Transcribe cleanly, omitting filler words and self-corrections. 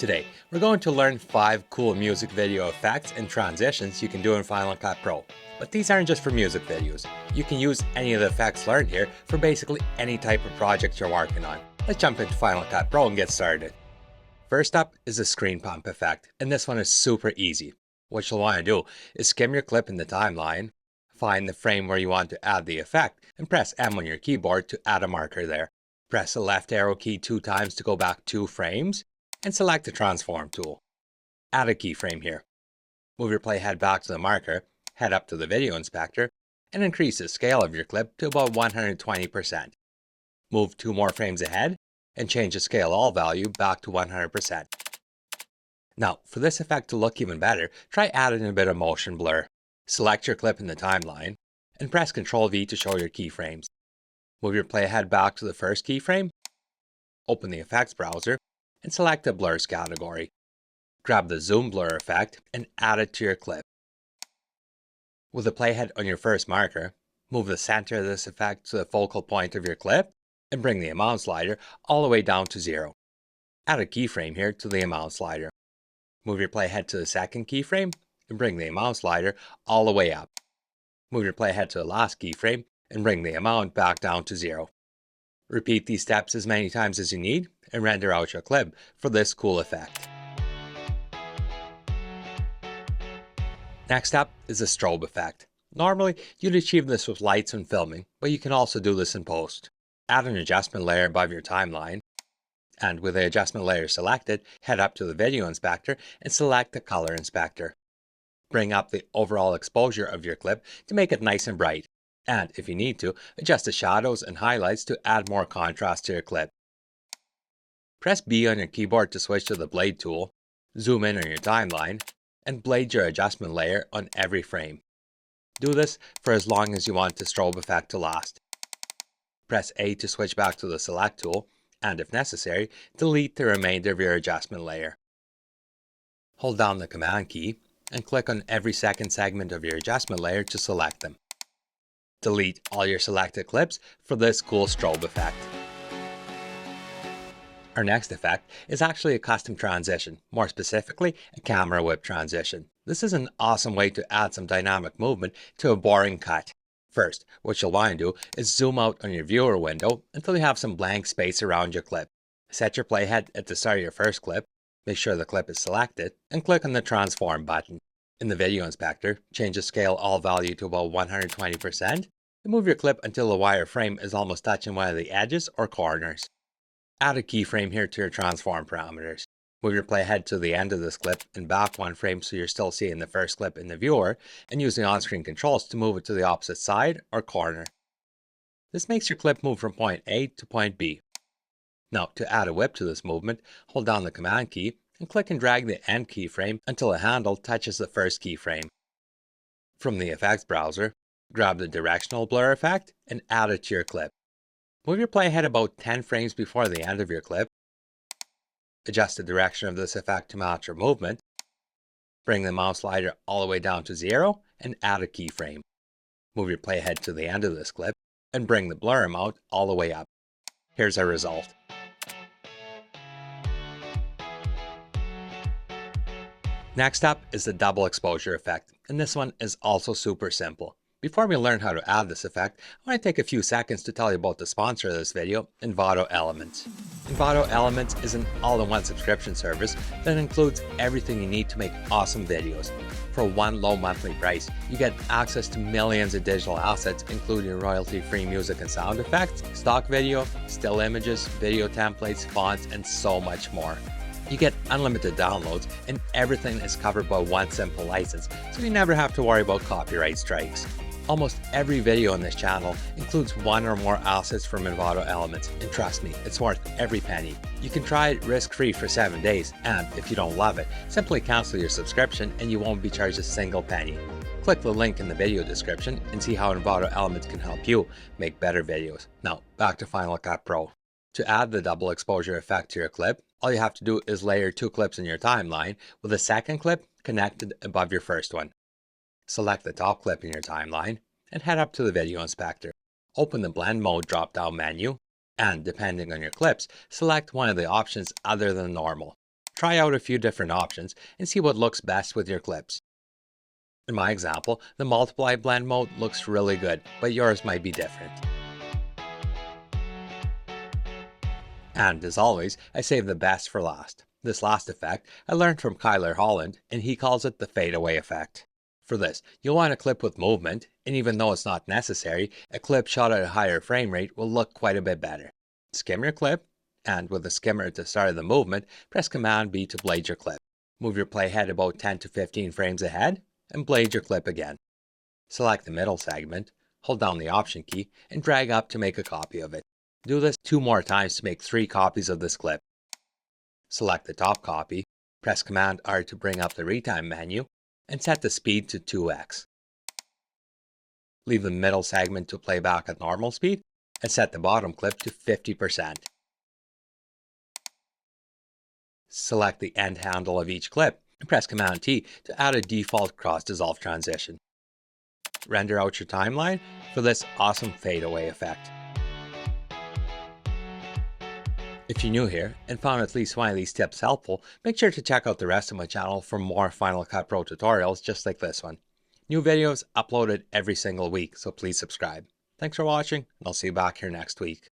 Today, we're going to learn 5 cool music video effects and transitions you can do in Final Cut Pro. But these aren't just for music videos. You can use any of the effects learned here for basically any type of project you're working on. Let's jump into Final Cut Pro and get started. First up is the screen pump effect, and this one is super easy. What you'll want to do is skim your clip in the timeline, find the frame where you want to add the effect, and press M on your keyboard to add a marker there. Press the left arrow key 2 times to go back 2 frames, and select the transform tool. Add a keyframe here. Move your playhead back to the marker, head up to the video inspector, and increase the scale of your clip to about 120%. Move 2 more frames ahead, and change the scale all value back to 100%. Now, for this effect to look even better, try adding a bit of motion blur. Select your clip in the timeline, and press Ctrl V to show your keyframes. Move your playhead back to the first keyframe, open the effects browser, and select the blurs category. Grab the zoom blur effect and add it to your clip. With the playhead on your first marker, move the center of this effect to the focal point of your clip and bring the amount slider all the way down to 0. Add a keyframe here to the amount slider. Move your playhead to the second keyframe and bring the amount slider all the way up. Move your playhead to the last keyframe and bring the amount back down to 0. Repeat these steps as many times as you need and render out your clip for this cool effect. Next up is the strobe effect. Normally, you'd achieve this with lights when filming, but you can also do this in post. Add an adjustment layer above your timeline, and with the adjustment layer selected, head up to the video inspector and select the color inspector. Bring up the overall exposure of your clip to make it nice and bright. And if you need to, adjust the shadows and highlights to add more contrast to your clip. Press B on your keyboard to switch to the blade tool, zoom in on your timeline, and blade your adjustment layer on every frame. Do this for as long as you want the strobe effect to last. Press A to switch back to the select tool, and if necessary, delete the remainder of your adjustment layer. Hold down the command key and click on every second segment of your adjustment layer to select them. Delete all your selected clips for this cool strobe effect. Our next effect is actually a custom transition, more specifically a camera whip transition. This is an awesome way to add some dynamic movement to a boring cut. First, what you'll want to do is zoom out on your viewer window until you have some blank space around your clip. Set your playhead at the start of your first clip, make sure the clip is selected, and click on the transform button. In the video inspector, change the scale all value to about 120%, and move your clip until the wire frame is almost touching one of the edges or corners. Add a keyframe here to your transform parameters. Move your playhead to the end of this clip and back 1 frame so you're still seeing the first clip in the viewer, and use the on-screen controls to move it to the opposite side or corner. This makes your clip move from point A to point B. Now, to add a whip to this movement, hold down the command key and click and drag the end keyframe until the handle touches the first keyframe. From the effects browser, grab the directional blur effect and add it to your clip. Move your playhead about 10 frames before the end of your clip. Adjust the direction of this effect to match your movement. Bring the mouse slider all the way down to 0 and add a keyframe. Move your playhead to the end of this clip and bring the blur amount all the way up. Here's our result. Next up is the double exposure effect, and this one is also super simple. Before we learn how to add this effect, I want to take a few seconds to tell you about the sponsor of this video, Envato Elements. Envato Elements is an all-in-one subscription service that includes everything you need to make awesome videos. For one low monthly price, you get access to millions of digital assets, including royalty-free music and sound effects, stock video, still images, video templates, fonts, and so much more. You get unlimited downloads, and everything is covered by one simple license, so you never have to worry about copyright strikes. Almost every video on this channel includes one or more assets from Envato Elements, and trust me, it's worth every penny. You can try it risk-free for 7 days, and if you don't love it, simply cancel your subscription and you won't be charged a single penny. Click the link in the video description and see how Envato Elements can help you make better videos. Now, back to Final Cut Pro. To add the double exposure effect to your clip, all you have to do is layer 2 clips in your timeline with a second clip connected above your first one. Select the top clip in your timeline and head up to the video inspector. Open the blend mode drop-down menu and, depending on your clips, select one of the options other than normal. try out a few different options and see what looks best with your clips. In my example, the multiply blend mode looks really good, but yours might be different. And as always, I save the best for last. This last effect I learned from Kyler Holland, and he calls it the fadeaway effect. For this, you'll want a clip with movement, and even though it's not necessary, a clip shot at a higher frame rate will look quite a bit better. Skim your clip, and with the skimmer at the start of the movement, press Command B to blade your clip. Move your playhead about 10 to 15 frames ahead, and blade your clip again. Select the middle segment, hold down the Option key, and drag up to make a copy of it. Do this 2 more times to make 3 copies of this clip. Select the top copy, press Command R to bring up the retime menu, and set the speed to 2x. Leave the middle segment to play back at normal speed, and set the bottom clip to 50%. Select the end handle of each clip, and press Command T to add a default cross-dissolve transition. Render out your timeline for this awesome fadeaway effect. If you're new here and found at least one of these tips helpful, make sure to check out the rest of my channel for more Final Cut Pro tutorials just like this one. New videos uploaded every single week, so please subscribe. Thanks for watching, and I'll see you back here next week.